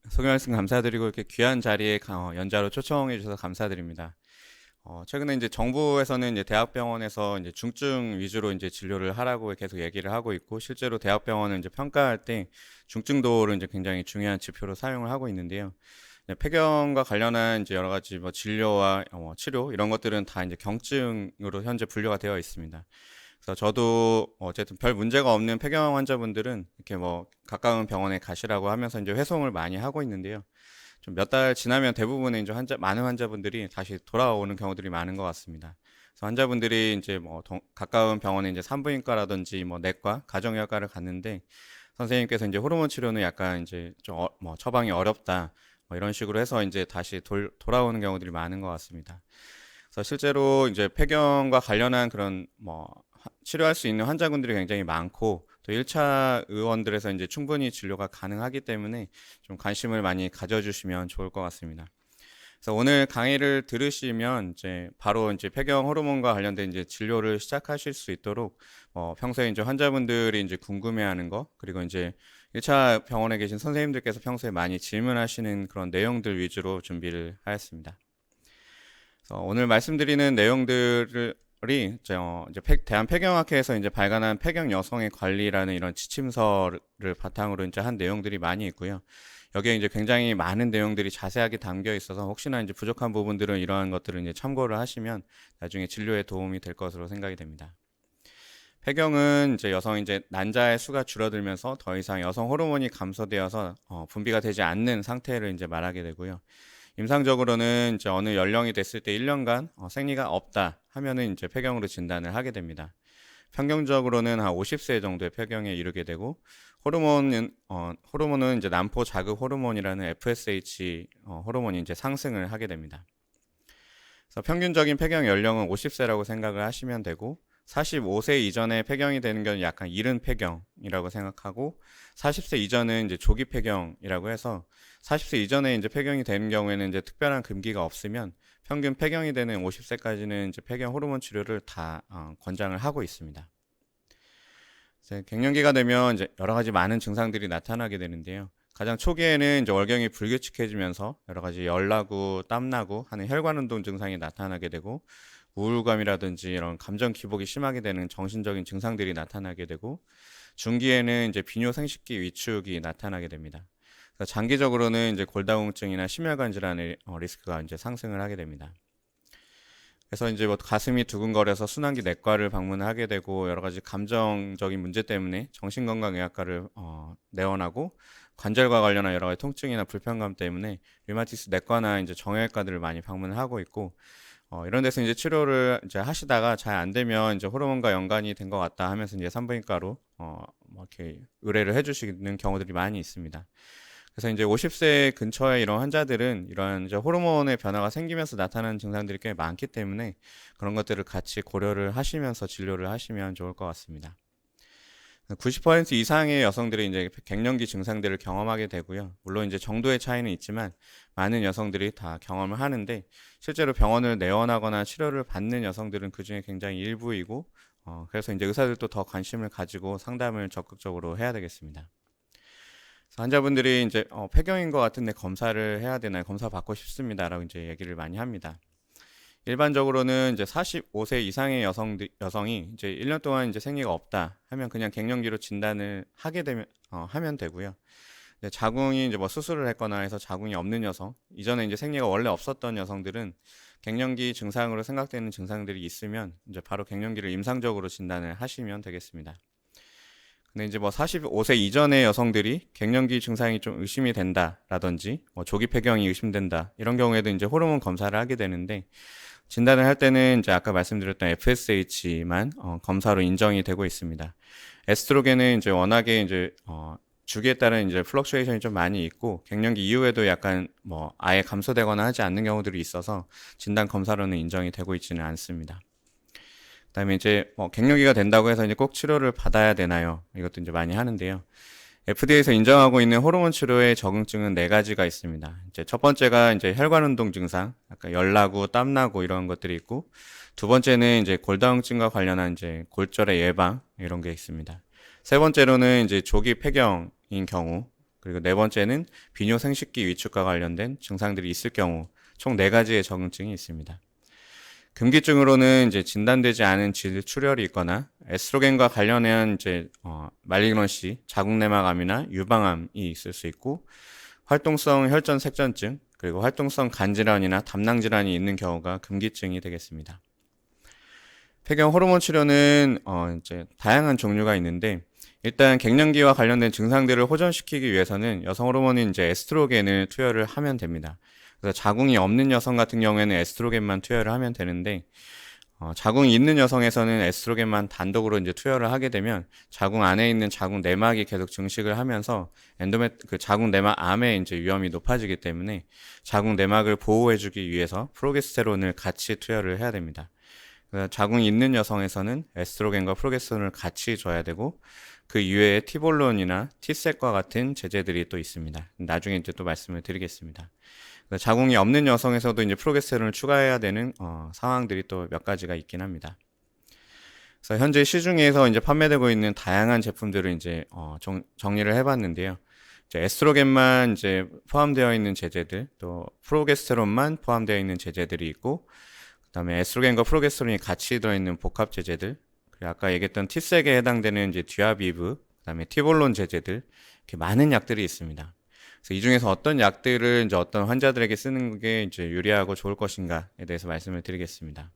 소개 말씀 감사드리고 이렇게 귀한 자리에 연자로 초청해 주셔서 감사드립니다. 최근에 이제 정부에서는 이제 대학병원에서 이제 중증 위주로 이제 진료를 하라고 계속 얘기를 하고 있고, 실제로 대학병원은 이제 평가할 때 중증도를 이제 굉장히 중요한 지표로 사용을 하고 있는데요. 폐경과 관련한 이제 여러 가지 뭐 진료와 치료 이런 것들은 다 이제 경증으로 현재 분류가 되어 있습니다. 그래서 저도 어쨌든 별 문제가 없는 폐경 환자분들은 이렇게 뭐 가까운 병원에 가시라고 하면서 이제 회송을 많이 하고 있는데요. 좀 몇 달 지나면 대부분의 이제 많은 환자분들이 다시 돌아오는 경우들이 많은 것 같습니다. 그래서 환자분들이 이제 뭐 가까운 병원에 이제 산부인과라든지 뭐 내과, 가정의학과를 갔는데 선생님께서 이제 호르몬 치료는 약간 이제 좀 뭐 처방이 어렵다, 뭐 이런 식으로 해서 이제 다시 돌아오는 경우들이 많은 것 같습니다. 그래서 실제로 이제 폐경과 관련한 그런 뭐 치료할 수 있는 환자분들이 굉장히 많고, 또 1차 의원들에서 이제 충분히 진료가 가능하기 때문에 좀 관심을 많이 가져주시면 좋을 것 같습니다. 그래서 오늘 강의를 들으시면 이제 바로 이제 폐경 호르몬과 관련된 이제 진료를 시작하실 수 있도록 평소에 이제 환자분들이 이제 궁금해하는 거, 그리고 이제 1차 병원에 계신 선생님들께서 평소에 많이 질문하시는 그런 내용들 위주로 준비를 하였습니다. 오늘 말씀드리는 내용들이 이제 대한폐경학회에서 이제 발간한 폐경 여성의 관리라는 이런 지침서를 바탕으로 이제 한 내용들이 많이 있고요. 여기에 이제 굉장히 많은 내용들이 자세하게 담겨 있어서 혹시나 이제 부족한 부분들은 이러한 것들을 이제 참고를 하시면 나중에 진료에 도움이 될 것으로 생각이 됩니다. 폐경은 이제 이제 난자의 수가 줄어들면서 더 이상 여성 호르몬이 감소되어서 분비가 되지 않는 상태를 이제 말하게 되고요. 임상적으로는 이제 어느 연령이 됐을 때 1년간 생리가 없다 하면은 이제 폐경으로 진단을 하게 됩니다. 평균적으로는 한 50세 정도의 폐경에 이르게 되고, 호르몬은 이제 난포 자극 호르몬이라는 FSH 호르몬이 이제 상승을 하게 됩니다. 그래서 평균적인 폐경 연령은 50세라고 생각을 하시면 되고, 45세 이전에 폐경이 되는 건 약간 이른 폐경이라고 생각하고, 40세 이전은 이제 조기 폐경이라고 해서 40세 이전에 이제 폐경이 되는 경우에는 이제 특별한 금기가 없으면 평균 폐경이 되는 50세까지는 이제 폐경 호르몬 치료를 다 권장을 하고 있습니다. 갱년기가 되면 이제 여러 가지 많은 증상들이 나타나게 되는데요. 가장 초기에는 이제 월경이 불규칙해지면서 여러 가지 열나고 땀나고 하는 혈관 운동 증상이 나타나게 되고, 우울감이라든지 이런 감정 기복이 심하게 되는 정신적인 증상들이 나타나게 되고, 중기에는 이제 비뇨 생식기 위축이 나타나게 됩니다. 장기적으로는 이제 골다공증이나 심혈관 질환의 리스크가 이제 상승을 하게 됩니다. 그래서 이제 뭐 가슴이 두근거려서 순환기 내과를 방문하게 되고, 여러 가지 감정적인 문제 때문에 정신건강의학과를 내원하고, 관절과 관련한 여러 가지 통증이나 불편감 때문에 류마티스 내과나 이제 정형외과들을 많이 방문을 하고 있고, 이런 데서 이제 치료를 이제 하시다가 잘 안 되면 이제 호르몬과 연관이 된 것 같다 하면서 이제 산부인과로 뭐 이렇게 의뢰를 해주시는 경우들이 많이 있습니다. 그래서 이제 50세 근처에 이런 환자들은 이런 이제 호르몬의 변화가 생기면서 나타나는 증상들이 꽤 많기 때문에 그런 것들을 같이 고려를 하시면서 진료를 하시면 좋을 것 같습니다. 90% 이상의 여성들이 이제 갱년기 증상들을 경험하게 되고요. 물론 이제 정도의 차이는 있지만 많은 여성들이 다 경험을 하는데, 실제로 병원을 내원하거나 치료를 받는 여성들은 그 중에 굉장히 일부이고, 그래서 이제 의사들도 더 관심을 가지고 상담을 적극적으로 해야 되겠습니다. 환자분들이 이제 폐경인 것 같은데 검사를 해야 되나요? 검사 받고 싶습니다라고 이제 얘기를 많이 합니다. 일반적으로는 이제 45세 이상의 여성이 이제 1년 동안 이제 생리가 없다 하면 그냥 갱년기로 진단을 하게 되면 하면 되고요. 자궁이 이제 뭐 수술을 했거나 해서 자궁이 없는 여성, 이전에 이제 생리가 원래 없었던 여성들은 갱년기 증상으로 생각되는 증상들이 있으면 이제 바로 갱년기를 임상적으로 진단을 하시면 되겠습니다. 근데 이제 뭐 45세 이전의 여성들이 갱년기 증상이 좀 의심이 된다라든지 뭐 조기 폐경이 의심된다, 이런 경우에도 이제 호르몬 검사를 하게 되는데, 진단을 할 때는 이제 아까 말씀드렸던 FSH만 검사로 인정이 되고 있습니다. 에스트로겐은 이제 워낙에 이제 주기에 따른 이제 플럭추에이션이 좀 많이 있고, 갱년기 이후에도 약간 뭐 아예 감소되거나 하지 않는 경우들이 있어서 진단 검사로는 인정이 되고 있지는 않습니다. 그다음에 이제 갱년기가 된다고 해서 이제 꼭 치료를 받아야 되나요? 이것도 이제 많이 하는데요. FDA에서 인정하고 있는 호르몬 치료의 적응증은 4가지가 있습니다. 이제 첫 번째가 이제 혈관 운동 증상, 아까 열나고 땀나고 이런 것들이 있고, 두 번째는 이제 골다공증과 관련한 이제 골절의 예방, 이런 게 있습니다. 세 번째로는 이제 조기 폐경인 경우, 그리고 네 번째는 비뇨 생식기 위축과 관련된 증상들이 있을 경우 총 네 가지의 적응증이 있습니다. 금기증으로는 이제 진단되지 않은 질 출혈이 있거나 에스트로겐과 관련한 이제 말리그넌시, 자궁내막암이나 유방암이 있을 수 있고, 활동성 혈전 색전증, 그리고 활동성 간질환이나 담낭 질환이 있는 경우가 금기증이 되겠습니다. 폐경 호르몬 치료는 이제 다양한 종류가 있는데, 일단 갱년기와 관련된 증상들을 호전시키기 위해서는 여성 호르몬인 이제 에스트로겐을 투여를 하면 됩니다. 그래서 자궁이 없는 여성 같은 경우에는 에스트로겐만 투여를 하면 되는데, 자궁이 있는 여성에서는 에스트로겐만 단독으로 이제 투여를 하게 되면 자궁 안에 있는 자궁 내막이 계속 증식을 하면서 그 자궁 내막 암의 이제 위험이 높아지기 때문에 자궁 내막을 보호해주기 위해서 프로게스테론을 같이 투여를 해야 됩니다. 그래서 자궁이 있는 여성에서는 에스트로겐과 프로게스테론을 같이 줘야 되고, 그 이외에 티볼론이나 티셋과 같은 제제들이 또 있습니다. 나중에 이제 또 말씀을 드리겠습니다. 자궁이 없는 여성에서도 이제 프로게스테론을 추가해야 되는 상황들이 또 몇 가지가 있긴 합니다. 그래서 현재 시중에서 이제 판매되고 있는 다양한 제품들을 이제 정리를 해봤는데요. 이제 에스트로겐만 이제 포함되어 있는 제제들, 또 프로게스테론만 포함되어 있는 제제들이 있고, 그다음에 에스트로겐과 프로게스테론이 같이 들어있는 복합 제제들, 그리고 아까 얘기했던 티색에 해당되는 이제 듀아비브, 그다음에 티볼론 제제들, 이렇게 많은 약들이 있습니다. 그래서 이 중에서 어떤 약들을 이제 어떤 환자들에게 쓰는 게 이제 유리하고 좋을 것인가에 대해서 말씀을 드리겠습니다.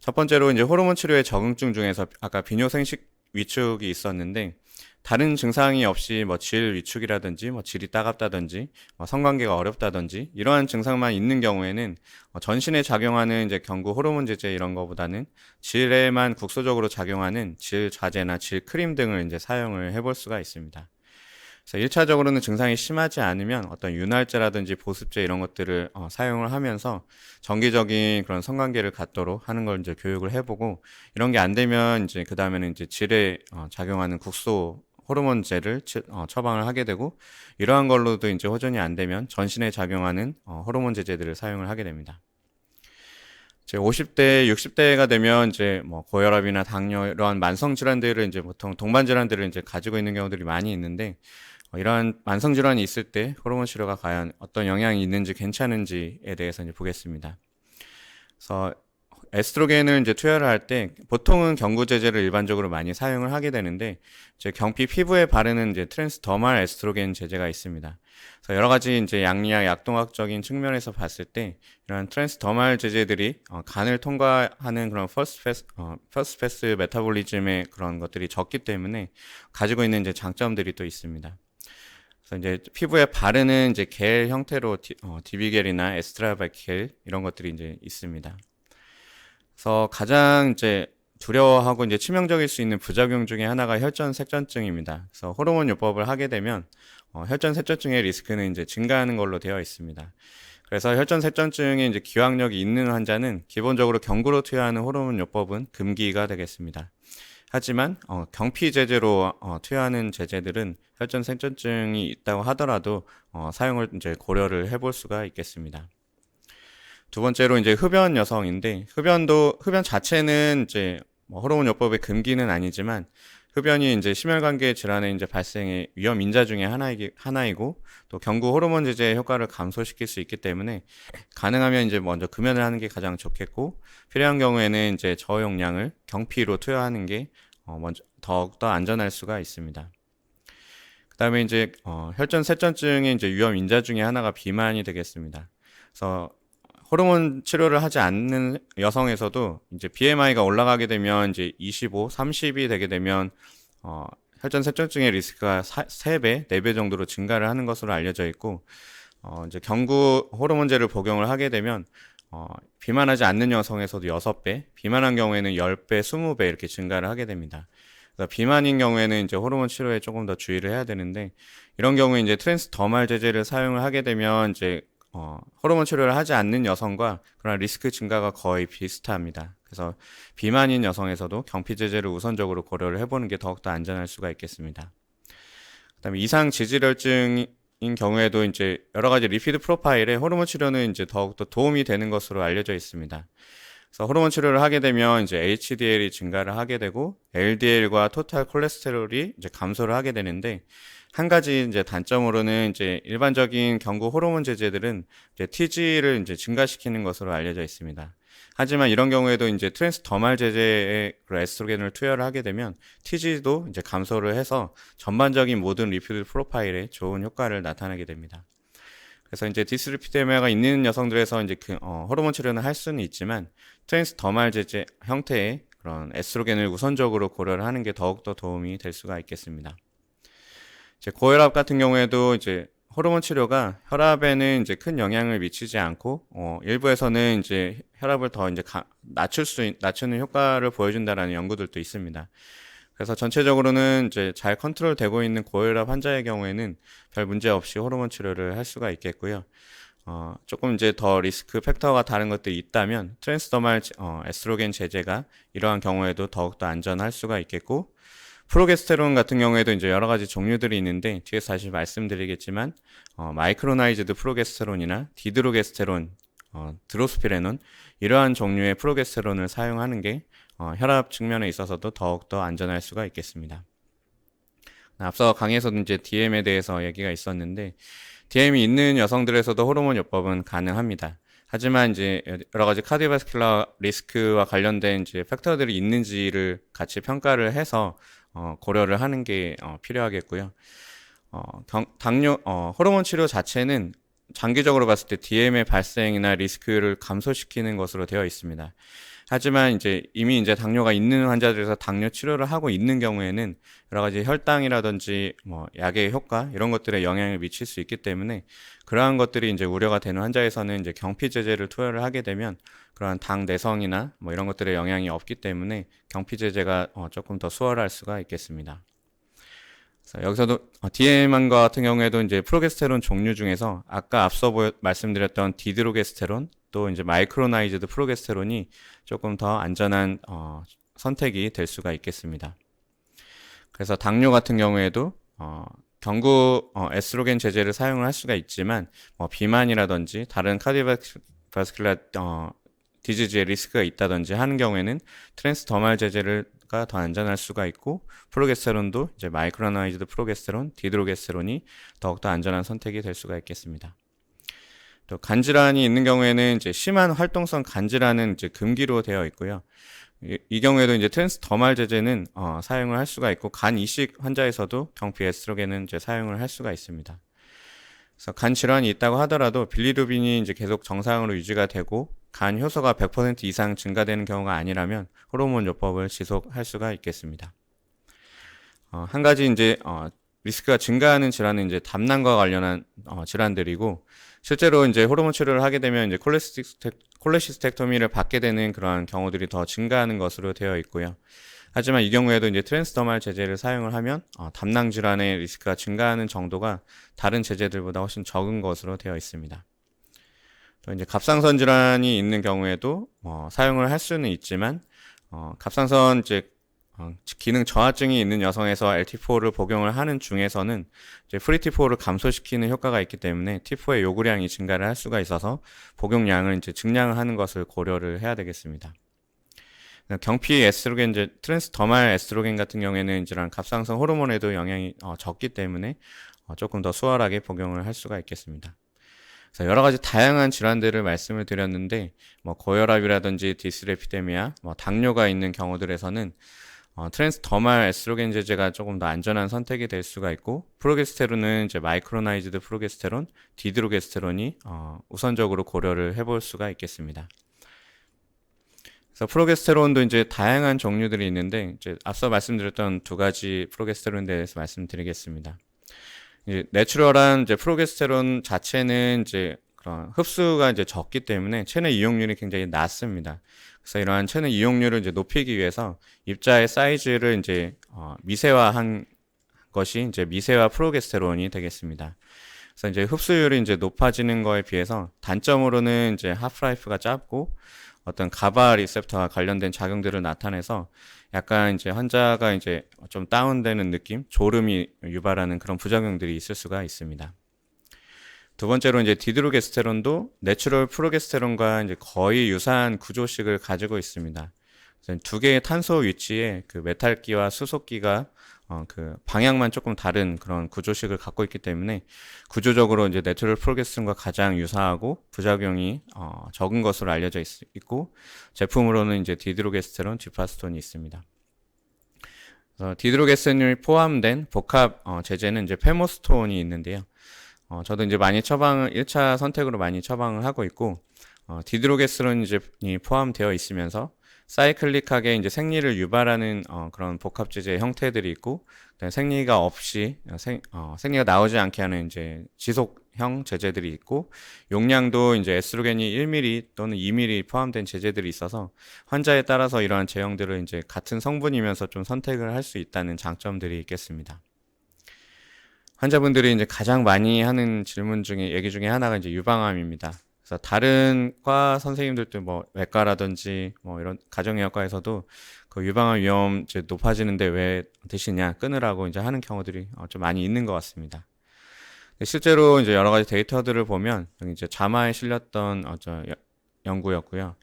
첫 번째로 이제 호르몬 치료의 적응증 중에서 아까 비뇨생식 위축이 있었는데, 다른 증상이 없이 뭐 질 위축이라든지 뭐 질이 따갑다든지 성관계가 어렵다든지 이러한 증상만 있는 경우에는 전신에 작용하는 이제 경구 호르몬 제제 이런 거보다는 질에만 국소적으로 작용하는 질 자제나 질 크림 등을 이제 사용을 해볼 수가 있습니다. 그래서 1차적으로는 증상이 심하지 않으면 어떤 윤활제라든지 보습제 이런 것들을 사용을 하면서 정기적인 그런 성관계를 갖도록 하는 걸 이제 교육을 해보고, 이런 게 안 되면 이제 그 다음에는 이제 질에 작용하는 국소 호르몬제를 처방을 하게 되고, 이러한 걸로도 이제 호전이 안 되면 전신에 작용하는 호르몬 제제들을 사용을 하게 됩니다. 이제 50대, 60대가 되면 이제 뭐 고혈압이나 당뇨 이러한 만성 질환들을 이제 보통 동반 질환들을 이제 가지고 있는 경우들이 많이 있는데, 이러한 만성 질환이 있을 때 호르몬 치료가 과연 어떤 영향이 있는지 괜찮은지에 대해서 이제 보겠습니다. 그래서 에스트로겐을 이제 투여를 할 때 보통은 경구제제를 일반적으로 많이 사용을 하게 되는데, 이제 경피 피부에 바르는 이제 트랜스더말 에스트로겐 제제가 있습니다. 그래서 여러 가지 이제 양리학 약동학적인 측면에서 봤을 때 이런 트랜스더말 제제들이 간을 통과하는 그런 퍼스트 패스 메타볼리즘의 그런 것들이 적기 때문에 가지고 있는 이제 장점들이 또 있습니다. 그래서 이제 피부에 바르는 이제 겔 형태로 디비겔이나 에스트라바겔 이런 것들이 이제 있습니다. 그래서 가장 이제 두려워하고 이제 치명적일 수 있는 부작용 중에 하나가 혈전 색전증입니다. 그래서 호르몬 요법을 하게 되면 혈전 색전증의 리스크는 이제 증가하는 걸로 되어 있습니다. 그래서 혈전 색전증에 이제 기왕력이 있는 환자는 기본적으로 경구로 투여하는 호르몬 요법은 금기가 되겠습니다. 하지만 경피 제제로 투여하는 제제들은 혈전 색전증이 있다고 하더라도 사용을 이제 고려를 해볼 수가 있겠습니다. 두 번째로 이제 흡연 여성인데, 흡연 자체는 이제 호르몬 요법의 금기는 아니지만, 흡연이 이제 심혈관계 질환의 이제 발생의 위험 인자 중에 하나이고, 또 경구 호르몬 제제의 효과를 감소시킬 수 있기 때문에 가능하면 이제 먼저 금연을 하는 게 가장 좋겠고, 필요한 경우에는 이제 저용량을 경피로 투여하는 게 먼저 더욱더 안전할 수가 있습니다. 그다음에 이제 혈전 색전증의 이제 위험 인자 중에 하나가 비만이 되겠습니다. 그래서 호르몬 치료를 하지 않는 여성에서도 이제 BMI가 올라가게 되면 이제 25, 30이 되게 되면 혈전 색전증의 리스크가 3배, 4배 정도로 증가를 하는 것으로 알려져 있고, 이제 경구 호르몬제를 복용을 하게 되면 비만하지 않는 여성에서도 6배, 비만한 경우에는 10배, 20배 이렇게 증가를 하게 됩니다. 그래서 비만인 경우에는 이제 호르몬 치료에 조금 더 주의를 해야 되는데, 이런 경우에 이제 트랜스더말 제제를 사용을 하게 되면 이제 호르몬 치료를 하지 않는 여성과 그런 리스크 증가가 거의 비슷합니다. 그래서 비만인 여성에서도 경피 제제를 우선적으로 고려를 해보는 게 더욱더 안전할 수가 있겠습니다. 그다음에 이상 지질혈증인 경우에도 이제 여러 가지 리피드 프로파일에 호르몬 치료는 이제 더욱더 도움이 되는 것으로 알려져 있습니다. 그래서 호르몬 치료를 하게 되면 이제 HDL이 증가를 하게 되고 LDL과 토탈 콜레스테롤이 이제 감소를 하게 되는데, 한 가지 이제 단점으로는 이제 일반적인 경구 호르몬 제제들은 이제 TG를 이제 증가시키는 것으로 알려져 있습니다. 하지만 이런 경우에도 이제 트랜스더말 제제에 에스트로겐을 투여를 하게 되면 TG도 이제 감소를 해서 전반적인 모든 리피드 프로파일에 좋은 효과를 나타내게 됩니다. 그래서 이제 디스리피데미아가 있는 여성들에서 이제 호르몬 치료는 할 수는 있지만 트랜스더말 제제 형태의 그런 에스트로겐을 우선적으로 고려를 하는 게 더욱더 도움이 될 수가 있겠습니다. 이제 고혈압 같은 경우에도 이제 호르몬 치료가 혈압에는 이제 큰 영향을 미치지 않고 일부에서는 이제 혈압을 더 이제 낮추는 효과를 보여준다라는 연구들도 있습니다. 그래서 전체적으로는 이제 잘 컨트롤되고 있는 고혈압 환자의 경우에는 별 문제 없이 호르몬 치료를 할 수가 있겠고요. 조금 이제 더 리스크 팩터가 다른 것들이 있다면 트랜스더말 에스트로겐 제제가 이러한 경우에도 더욱더 안전할 수가 있겠고, 프로게스테론 같은 경우에도 이제 여러 가지 종류들이 있는데 뒤에서 다시 말씀드리겠지만 마이크로나이즈드 프로게스테론이나 디드로게스테론, 드로스피레논, 이러한 종류의 프로게스테론을 사용하는 게 혈압 측면에 있어서도 더욱더 안전할 수가 있겠습니다. 앞서 강의에서도 이제 DM에 대해서 얘기가 있었는데, DM이 있는 여성들에서도 호르몬 요법은 가능합니다. 하지만 이제 여러 가지 카디오바스큘러 리스크와 관련된 이제 팩터들이 있는지를 같이 평가를 해서 고려를 하는 게 필요하겠고요. 호르몬 치료 자체는 장기적으로 봤을 때 DM의 발생이나 리스크를 감소시키는 것으로 되어 있습니다. 하지만 이제 이미 이제 당뇨가 있는 환자들에서 당뇨 치료를 하고 있는 경우에는 여러 가지 혈당이라든지 약의 효과 이런 것들에 영향을 미칠 수 있기 때문에, 그러한 것들이 이제 우려가 되는 환자에서는 이제 경피 제제를 투여를 하게 되면 그러한 당 내성이나 이런 것들에 영향이 없기 때문에 경피 제제가 조금 더 수월할 수가 있겠습니다. 여기서도 DM과 같은 경우에도 이제 프로게스테론 종류 중에서 아까 앞서 말씀드렸던 디드로게스테론, 또 이제 마이크로나이즈드 프로게스테론이 조금 더 안전한 선택이 될 수가 있겠습니다. 그래서 당뇨 같은 경우에도 경구 에스트로겐 제제를 사용을 할 수가 있지만 비만이라든지 다른 카디오바스큘러 디지즈의 리스크가 있다든지 하는 경우에는 트랜스더말 제제가 더 안전할 수가 있고, 프로게스테론도 이제 마이크로나이즈드 프로게스테론, 디드로게스테론이 더욱더 안전한 선택이 될 수가 있겠습니다. 또 간 질환이 있는 경우에는 이제 심한 활동성 간 질환은 이제 금기로 되어 있고요. 이 경우에도 이제 트랜스더말 제제는 사용을 할 수가 있고, 간 이식 환자에서도 경피 에스트로겐은 이제 사용을 할 수가 있습니다. 그래서 간 질환이 있다고 하더라도 빌리루빈이 이제 계속 정상으로 유지가 되고 간 효소가 100% 이상 증가되는 경우가 아니라면 호르몬 요법을 지속할 수가 있겠습니다. 한 가지 이제 리스크가 증가하는 질환은 이제 담낭과 관련한 질환들이고, 실제로 이제 호르몬 치료를 하게 되면 이제 콜레시스텍토미를 받게 되는 그러한 경우들이 더 증가하는 것으로 되어 있고요. 하지만 이 경우에도 이제 트랜스더말 제제를 사용을 하면 담낭 질환의 리스크가 증가하는 정도가 다른 제제들보다 훨씬 적은 것으로 되어 있습니다. 또 이제 갑상선 질환이 있는 경우에도 사용을 할 수는 있지만 갑상선 이제 기능 저하증이 있는 여성에서 LT4를 복용을 하는 중에서는 이제 프리T4를 감소시키는 효과가 있기 때문에 T4의 요구량이 증가를 할 수가 있어서 복용량을 이제 증량을 하는 것을 고려를 해야 되겠습니다. 경피 에스트로겐, 이제 트랜스더말 에스트로겐 같은 경우에는 이런 갑상선 호르몬에도 영향이 적기 때문에 조금 더 수월하게 복용을 할 수가 있겠습니다. 그래서 여러 가지 다양한 질환들을 말씀을 드렸는데, 고혈압이라든지 디스레피데미아, 당뇨가 있는 경우들에서는 트랜스더말 에스트로겐 제제가 조금 더 안전한 선택이 될 수가 있고, 프로게스테론은 이제 마이크로나이즈드 프로게스테론, 디드로게스테론이 우선적으로 고려를 해볼 수가 있겠습니다. 그래서 프로게스테론도 이제 다양한 종류들이 있는데, 이제 앞서 말씀드렸던 두 가지 프로게스테론에 대해서 말씀드리겠습니다. 이제 내추럴한 이제 프로게스테론 자체는 이제 그런 흡수가 이제 적기 때문에 체내 이용률이 굉장히 낮습니다. 그래서 이러한 체내 이용률을 이제 높이기 위해서 입자의 사이즈를 이제 미세화한 것이 이제 미세화 프로게스테론이 되겠습니다. 그래서 이제 흡수율이 이제 높아지는 거에 비해서 단점으로는 이제 하프라이프가 짧고 어떤 가바 리셉터와 관련된 작용들을 나타내서 약간 이제 환자가 이제 좀 다운되는 느낌, 졸음이 유발하는 그런 부작용들이 있을 수가 있습니다. 두 번째로 이제 디드로게스테론도 내추럴 프로게스테론과 이제 거의 유사한 구조식을 가지고 있습니다. 그래서 두 개의 탄소 위치에 그 메탈기와 수소기가 그 방향만 조금 다른 그런 구조식을 갖고 있기 때문에 구조적으로 이제 내추럴 프로게스테론과 가장 유사하고 부작용이 적은 것으로 알려져 있고 제품으로는 이제 디드로게스테론, 디파스톤이 있습니다. 디드로게스테론이 포함된 복합 제제는 이제 페모스톤이 있는데요. 저도 이제 많이 1차 선택으로 많이 처방을 하고 있고, 디드로게스테론이 포함되어 있으면서 사이클릭하게 이제 생리를 유발하는 그런 복합제제 형태들이 있고, 생리가 없이 생리가 나오지 않게 하는 이제 지속형 제제들이 있고, 용량도 이제 에스트로겐이 1ml 또는 2ml 포함된 제제들이 있어서 환자에 따라서 이러한 제형들을 이제 같은 성분이면서 좀 선택을 할 수 있다는 장점들이 있겠습니다. 환자분들이 이제 가장 많이 하는 질문 중에 얘기 중에 하나가 이제 유방암입니다. 그래서 다른 과 선생님들도 뭐 외과라든지 뭐 이런 가정의학과에서도 그 유방암 위험 이제 높아지는데 왜 드시냐 끊으라고 이제 하는 경우들이 좀 많이 있는 것 같습니다. 실제로 이제 여러 가지 데이터들을 보면 이제 자마에 실렸던 연구였고요.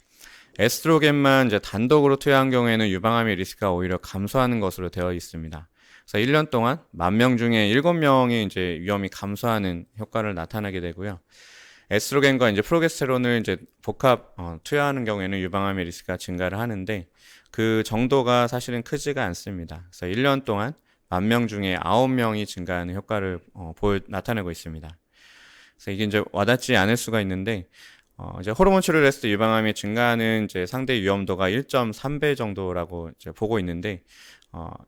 에스트로겐만 이제 단독으로 투여한 경우에는 유방암의 리스크가 오히려 감소하는 것으로 되어 있습니다. 그래서 1년 동안 10,000명 중에 7명이 이제 위험이 감소하는 효과를 나타내게 되고요. 에스트로겐과 이제 프로게스테론을 이제 복합 투여하는 경우에는 유방암의 리스크가 증가를 하는데 그 정도가 사실은 크지가 않습니다. 그래서 1년 동안 10,000명 중에 9명이 증가하는 효과를 나타내고 있습니다. 그래서 이게 이제 와닿지 않을 수가 있는데 이제 호르몬 치료를 했을 때 유방암이 증가하는 이제 상대 위험도가 1.3배 정도라고 이제 보고 있는데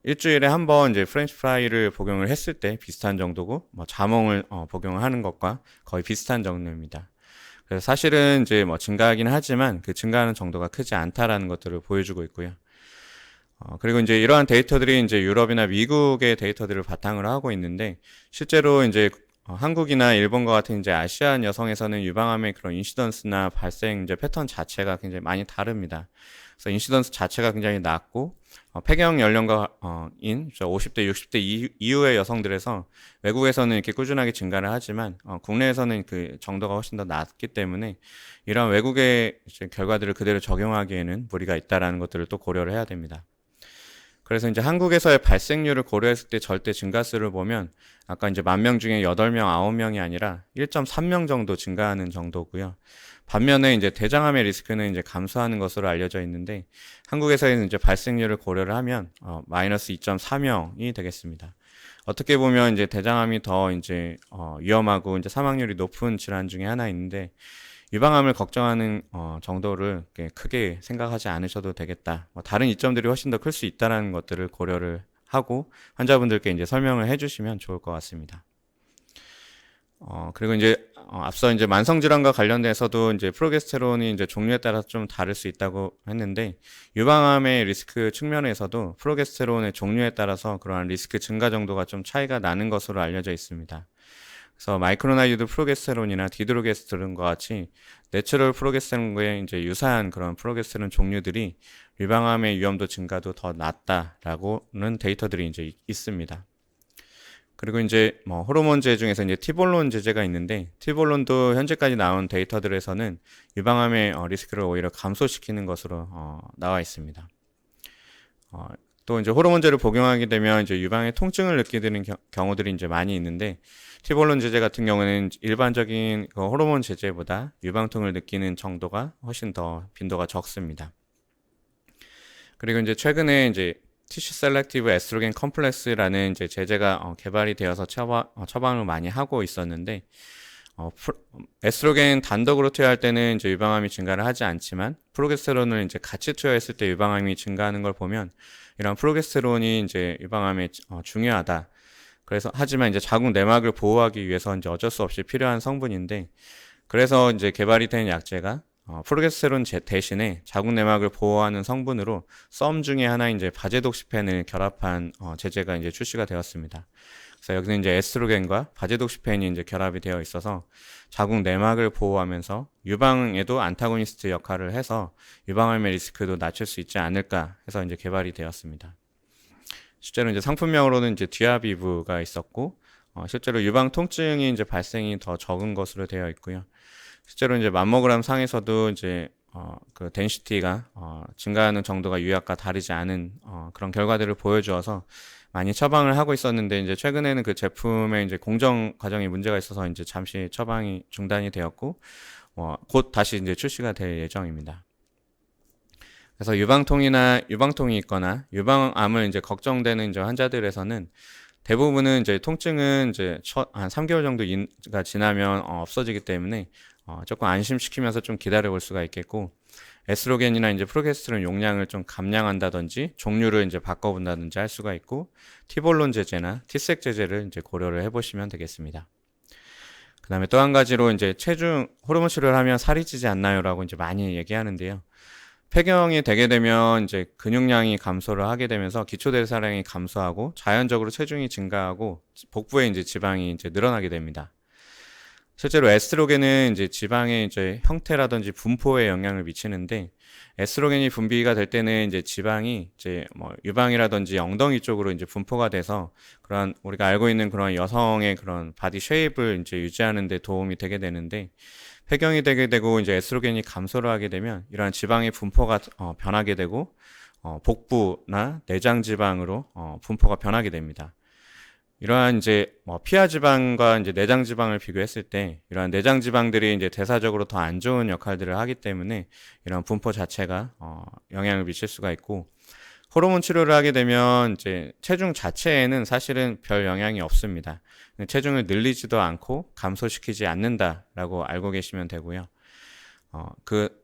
일주일에 한 번 이제 프렌치 프라이를 복용을 했을 때 비슷한 정도고, 뭐 자몽을 복용을 하는 것과 거의 비슷한 정도입니다. 그래서 사실은 이제 뭐 증가하긴 하지만 그 증가하는 정도가 크지 않다라는 것들을 보여주고 있고요. 그리고 이제 이러한 데이터들이 이제 유럽이나 미국의 데이터들을 바탕으로 하고 있는데, 실제로 이제 한국이나 일본과 같은 이제 아시안 여성에서는 유방암의 그런 인시던스나 발생 이제 패턴 자체가 굉장히 많이 다릅니다. 그래서 인시던스 자체가 굉장히 낮고 폐경 연령가인 50대, 60대 이후의 여성들에서 외국에서는 이렇게 꾸준하게 증가를 하지만 국내에서는 그 정도가 훨씬 더 낮기 때문에 이러한 외국의 이제 결과들을 그대로 적용하기에는 무리가 있다라는 것들을 또 고려를 해야 됩니다. 그래서 이제 한국에서의 발생률을 고려했을 때 절대 증가수를 보면 아까 이제 10,000명 중에 8명, 9명이 아니라 1.3명 정도 증가하는 정도고요. 반면에 이제 대장암의 리스크는 이제 감소하는 것으로 알려져 있는데 한국에서는 이제 발생률을 고려를 하면 마이너스 2.4명이 되겠습니다. 어떻게 보면 이제 대장암이 더 이제 위험하고 이제 사망률이 높은 질환 중에 하나 있는데 유방암을 걱정하는 정도를 크게 생각하지 않으셔도 되겠다. 다른 이점들이 훨씬 더 클 수 있다는 것들을 고려를 하고 환자분들께 이제 설명을 해주시면 좋을 것 같습니다. 그리고 이제 앞서 이제 만성 질환과 관련돼서도 이제 프로게스테론이 이제 종류에 따라서 좀 다를 수 있다고 했는데 유방암의 리스크 측면에서도 프로게스테론의 종류에 따라서 그러한 리스크 증가 정도가 좀 차이가 나는 것으로 알려져 있습니다. 그래서 마이크로나이드 프로게스테론이나 디드로게스테론과 같이 내추럴 프로게스테론과의 이제 유사한 그런 프로게스테론 종류들이 유방암의 위험도 증가도 더 낮다라고는 데이터들이 이제 있습니다. 그리고 이제 뭐 호르몬제 중에서 이제 티볼론 제제가 있는데 티볼론도 현재까지 나온 데이터들에서는 유방암의 리스크를 오히려 감소시키는 것으로 나와 있습니다. 또 이제 호르몬제를 복용하게 되면 이제 유방의 통증을 느끼게 되는 경우들이 이제 많이 있는데 티볼론 제제 같은 경우는 일반적인 그 호르몬 제제보다 유방통을 느끼는 정도가 훨씬 더 빈도가 적습니다. 그리고 이제 최근에 이제 티슈 셀렉티브 에스트로겐 컴플렉스라는 이제 제제가 개발이 되어서 처방을 많이 하고 있었는데 에스트로겐 단독으로 투여할 때는 이제 유방암이 증가를 하지 않지만 프로게스테론을 이제 같이 투여했을 때 유방암이 증가하는 걸 보면 이런 프로게스테론이 이제 유방암에 중요하다. 그래서 하지만 이제 자궁 내막을 보호하기 위해서 이제 어쩔 수 없이 필요한 성분인데 그래서 이제 개발이 된 약제가 프로게스테론 대신에 자궁 내막을 보호하는 성분으로 썸 중에 하나인 이제 바제독시펜을 결합한 제제가 이제 출시가 되었습니다. 그래서 여기는 이제 에스트로겐과 바제독시펜이 이제 결합이 되어 있어서 자궁 내막을 보호하면서 유방에도 안타고니스트 역할을 해서 유방암의 리스크도 낮출 수 있지 않을까 해서 이제 개발이 되었습니다. 실제로 이제 상품명으로는 이제 디아비브가 있었고 실제로 유방 통증이 이제 발생이 더 적은 것으로 되어 있고요. 실제로 이제 맘모그램 상에서도 이제 그 덴시티가 증가하는 정도가 유약과 다르지 않은 그런 결과들을 보여주어서 많이 처방을 하고 있었는데 이제 최근에는 그 제품의 이제 공정 과정에 문제가 있어서 이제 잠시 처방이 중단이 되었고 곧 다시 이제 출시가 될 예정입니다. 그래서 유방통이 있거나 유방암을 이제 걱정되는 이제 환자들에서는 대부분은 이제 통증은 이제 한 3개월 정도가 지나면 없어지기 때문에 조금 안심시키면서 좀 기다려 볼 수가 있겠고, 에스트로겐이나 이제 프로게스테론 용량을 좀 감량한다든지 종류를 이제 바꿔본다든지 할 수가 있고, 티볼론 제제나 티색 제제를 이제 고려를 해보시면 되겠습니다. 그 다음에 또 한 가지로 이제 체중 호르몬 치료를 하면 살이 찌지 않나요라고 이제 많이 얘기하는데요. 폐경이 되게 되면 이제 근육량이 감소를 하게 되면서 기초대사량이 감소하고 자연적으로 체중이 증가하고 복부에 이제 지방이 이제 늘어나게 됩니다. 실제로 에스트로겐은 이제 지방의 이제 형태라든지 분포에 영향을 미치는데, 에스트로겐이 분비가 될 때는 이제 지방이 이제 뭐 유방이라든지 엉덩이 쪽으로 이제 분포가 돼서 그런 우리가 알고 있는 그런 여성의 그런 바디 쉐입을 이제 유지하는 데 도움이 되게 되는데, 폐경이 되게 되고 이제 에스트로겐이 감소를 하게 되면 이러한 지방의 분포가 변하게 되고 복부나 내장 지방으로 분포가 변하게 됩니다. 이러한 이제 피하 지방과 이제 내장 지방을 비교했을 때 이러한 내장 지방들이 이제 대사적으로 더 안 좋은 역할들을 하기 때문에 이런 분포 자체가 영향을 미칠 수가 있고, 호르몬 치료를 하게 되면 이제 체중 자체에는 사실은 별 영향이 없습니다. 체중을 늘리지도 않고 감소시키지 않는다라고 알고 계시면 되고요.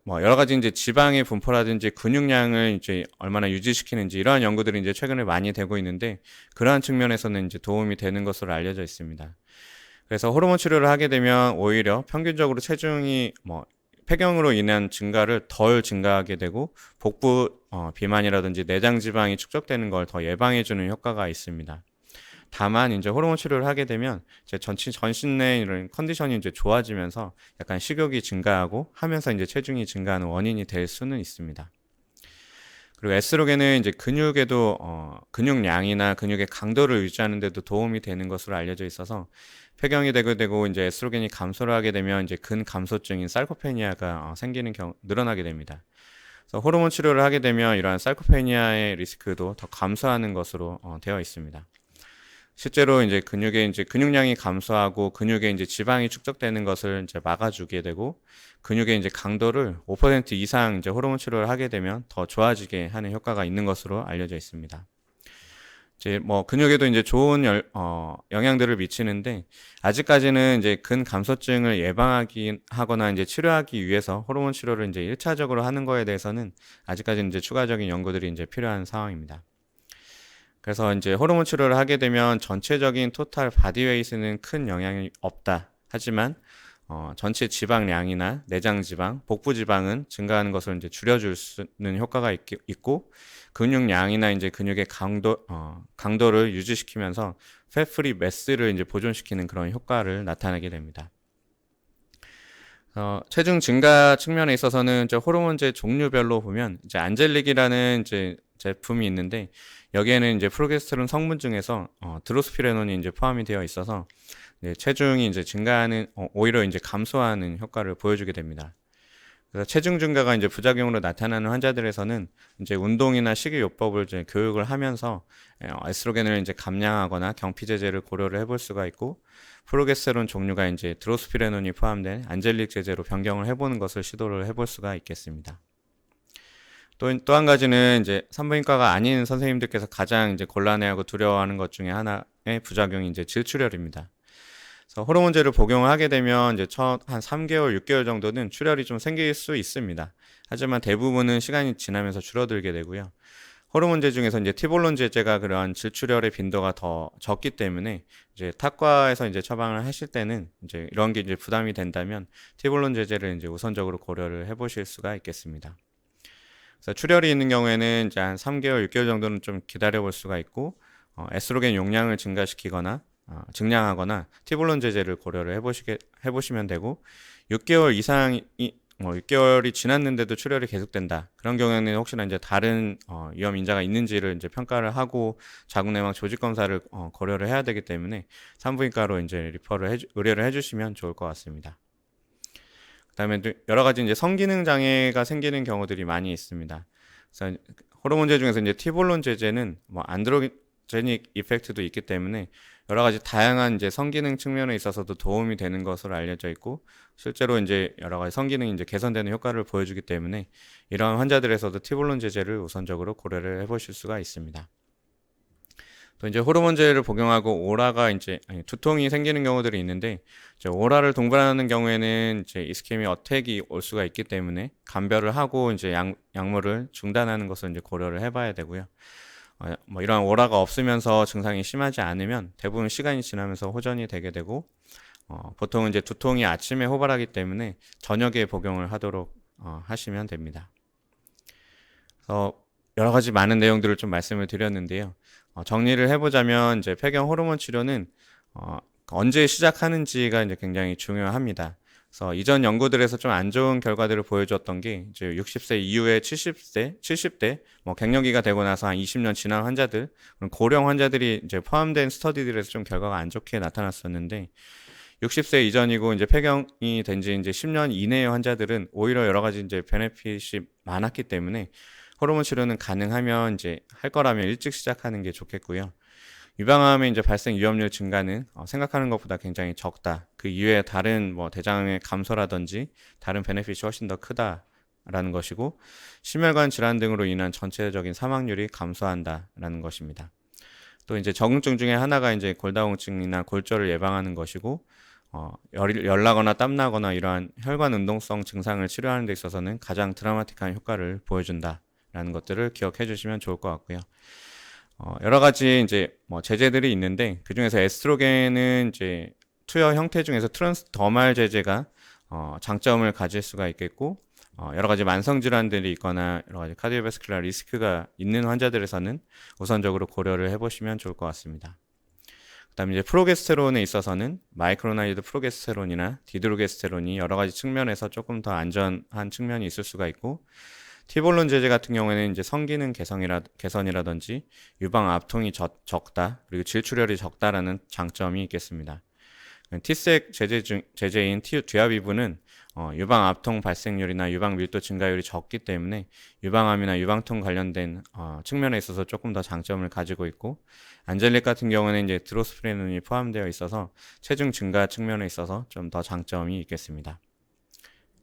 여러 가지 이제 지방의 분포라든지 근육량을 이제 얼마나 유지시키는지 이러한 연구들이 이제 최근에 많이 되고 있는데, 그러한 측면에서는 이제 도움이 되는 것으로 알려져 있습니다. 그래서 호르몬 치료를 하게 되면 오히려 평균적으로 체중이 폐경으로 인한 증가를 덜 증가하게 되고 복부 비만이라든지 내장 지방이 축적되는 걸 더 예방해주는 효과가 있습니다. 다만 이제 호르몬 치료를 하게 되면 이제 전신 내 이런 컨디션이 이제 좋아지면서 약간 식욕이 증가하고 하면서 이제 체중이 증가하는 원인이 될 수는 있습니다. 그리고 에스트로겐은 이제 근육에도 근육량이나 근육의 강도를 유지하는 데도 도움이 되는 것으로 알려져 있어서 폐경이 되고 이제 에스트로겐이 감소를 하게 되면 이제 근감소증인 살코페니아가 늘어나게 됩니다. 그래서 호르몬 치료를 하게 되면 이러한 살코페니아의 리스크도 더 감소하는 것으로 되어 있습니다. 실제로 이제 근육량이 감소하고 근육에 이제 지방이 축적되는 것을 이제 막아주게 되고, 근육의 이제 강도를 5% 이상 이제 호르몬 치료를 하게 되면 더 좋아지게 하는 효과가 있는 것으로 알려져 있습니다. 이제 근육에도 이제 좋은 영향들을 미치는데, 아직까지는 이제 근감소증을 하거나 이제 치료하기 위해서 호르몬 치료를 이제 1차적으로 하는 거에 대해서는 아직까지는 이제 추가적인 연구들이 이제 필요한 상황입니다. 그래서 이제 호르몬 치료를 하게 되면 전체적인 토탈 바디웨이트는 큰 영향이 없다. 하지만 전체 지방량이나 내장 지방, 복부 지방은 증가하는 것을 이제 줄여줄 수 있는 효과가 있고, 근육량이나 이제 근육의 강도를 유지시키면서 팻프리 매스를 이제 보존시키는 그런 효과를 나타내게 됩니다. 체중 증가 측면에 있어서는 이제 호르몬제 종류별로 보면 이제 안젤릭이라는 이제 제품이 있는데, 여기에는 이제 프로게스테론 성분 중에서 드로스피레논이 이제 포함이 되어 있어서 체중이 이제 증가하는 오히려 이제 감소하는 효과를 보여주게 됩니다. 그래서 체중 증가가 이제 부작용으로 나타나는 환자들에서는 이제 운동이나 식이요법을 이제 교육을 하면서 에스트로겐을 이제 감량하거나 경피 제제를 고려를 해볼 수가 있고, 프로게스테론 종류가 이제 드로스피레논이 포함된 안젤릭 제제로 변경을 해보는 것을 시도를 해볼 수가 있겠습니다. 또 한 가지는 이제 산부인과가 아닌 선생님들께서 가장 이제 곤란해하고 두려워하는 것 중에 하나의 부작용이 이제 질출혈입니다. 그래서 호르몬제를 복용을 하게 되면 이제 한 3개월, 6개월 정도는 출혈이 좀 생길 수 있습니다. 하지만 대부분은 시간이 지나면서 줄어들게 되고요. 호르몬제 중에서 이제 티볼론 제제가 그러한 질출혈의 빈도가 더 적기 때문에 이제 탁과에서 이제 처방을 하실 때는 이제 이런 게 이제 부담이 된다면 티볼론 제제를 이제 우선적으로 고려를 해보실 수가 있겠습니다. 그래서 출혈이 있는 경우에는 이제 한 3개월, 6개월 정도는 좀 기다려 볼 수가 있고, 에스트로겐 용량을 증량하거나 티볼론 제제를 고려를 해보시면 되고, 6개월 이상이 6개월이 지났는데도 출혈이 계속된다. 그런 경우에는 혹시나 이제 다른 위험 인자가 있는지를 이제 평가를 하고 자궁내막 조직 검사를 고려를 해야 되기 때문에 산부인과로 이제 의뢰를 해주시면 좋을 것 같습니다. 그다음에 또 여러 가지 이제 성기능 장애가 생기는 경우들이 많이 있습니다. 그래서 호르몬제 중에서 이제 티볼론 제제는 뭐 안드로제닉 이펙트도 있기 때문에 여러 가지 다양한 이제 성기능 측면에 있어서도 도움이 되는 것으로 알려져 있고, 실제로 이제 여러 가지 성기능이 이제 개선되는 효과를 보여주기 때문에 이러한 환자들에서도 티볼론 제제를 우선적으로 고려를 해보실 수가 있습니다. 또 이제 호르몬제를 복용하고 오라가 두통이 생기는 경우들이 있는데, 이제 오라를 동반하는 경우에는 이제 이스케미 어택이 올 수가 있기 때문에 감별을 하고 이제 약물을 중단하는 것을 이제 고려를 해봐야 되고요. 뭐 이런 오라가 없으면서 증상이 심하지 않으면 대부분 시간이 지나면서 호전이 되게 되고, 보통 이제 두통이 아침에 호발하기 때문에 저녁에 복용을 하도록 하시면 됩니다. 그래서 여러 가지 많은 내용들을 좀 말씀을 드렸는데요. 정리를 해보자면 이제 폐경 호르몬 치료는 언제 시작하는지가 이제 굉장히 중요합니다. 그래서 이전 연구들에서 좀 안 좋은 결과들을 보여줬던 게 이제 60세 이후에 70대 뭐 갱년기가 되고 나서 한 20년 지난 환자들, 그런 고령 환자들이 이제 포함된 스터디들에서 좀 결과가 안 좋게 나타났었는데, 60세 이전이고 이제 폐경이 된 지 이제 10년 이내의 환자들은 오히려 여러 가지 이제 베네핏이 많았기 때문에 호르몬 치료는 가능하면 이제 할 거라면 일찍 시작하는 게 좋겠고요. 유방암의 이제 발생 위험률 증가는 생각하는 것보다 굉장히 적다. 그 이외에 다른 뭐 대장의 감소라든지 다른 베네핏이 훨씬 더 크다라는 것이고, 심혈관 질환 등으로 인한 전체적인 사망률이 감소한다라는 것입니다. 또 이제 적응증 중에 하나가 이제 골다공증이나 골절을 예방하는 것이고, 열나거나 땀나거나 이러한 혈관 운동성 증상을 치료하는 데 있어서는 가장 드라마틱한 효과를 보여준다라는 것들을 기억해 주시면 좋을 것 같고요. 여러 가지 이제 뭐 제제들이 있는데, 그 중에서 에스트로겐은 이제 투여 형태 중에서 트랜스더말 제제가 장점을 가질 수가 있겠고, 여러 가지 만성 질환들이 있거나 여러 가지 카디오바스큘라 리스크가 있는 환자들에서는 우선적으로 고려를 해보시면 좋을 것 같습니다. 그다음에 이제 프로게스테론에 있어서는 마이크로나이드 프로게스테론이나 디드로게스테론이 여러 가지 측면에서 조금 더 안전한 측면이 있을 수가 있고, 티볼론 제제 같은 경우에는 이제 성기능 개선이라든지 유방 압통이 적다, 그리고 질출혈이 적다라는 장점이 있겠습니다. T색 제제인 뒤압이브는 유방 압통 발생률이나 유방 밀도 증가율이 적기 때문에 유방암이나 유방통 관련된 측면에 있어서 조금 더 장점을 가지고 있고, 안젤릭 같은 경우는 이제 드로스프레논이 포함되어 있어서 체중 증가 측면에 있어서 좀 더 장점이 있겠습니다.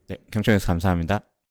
네, 경청해주셔서 감사합니다.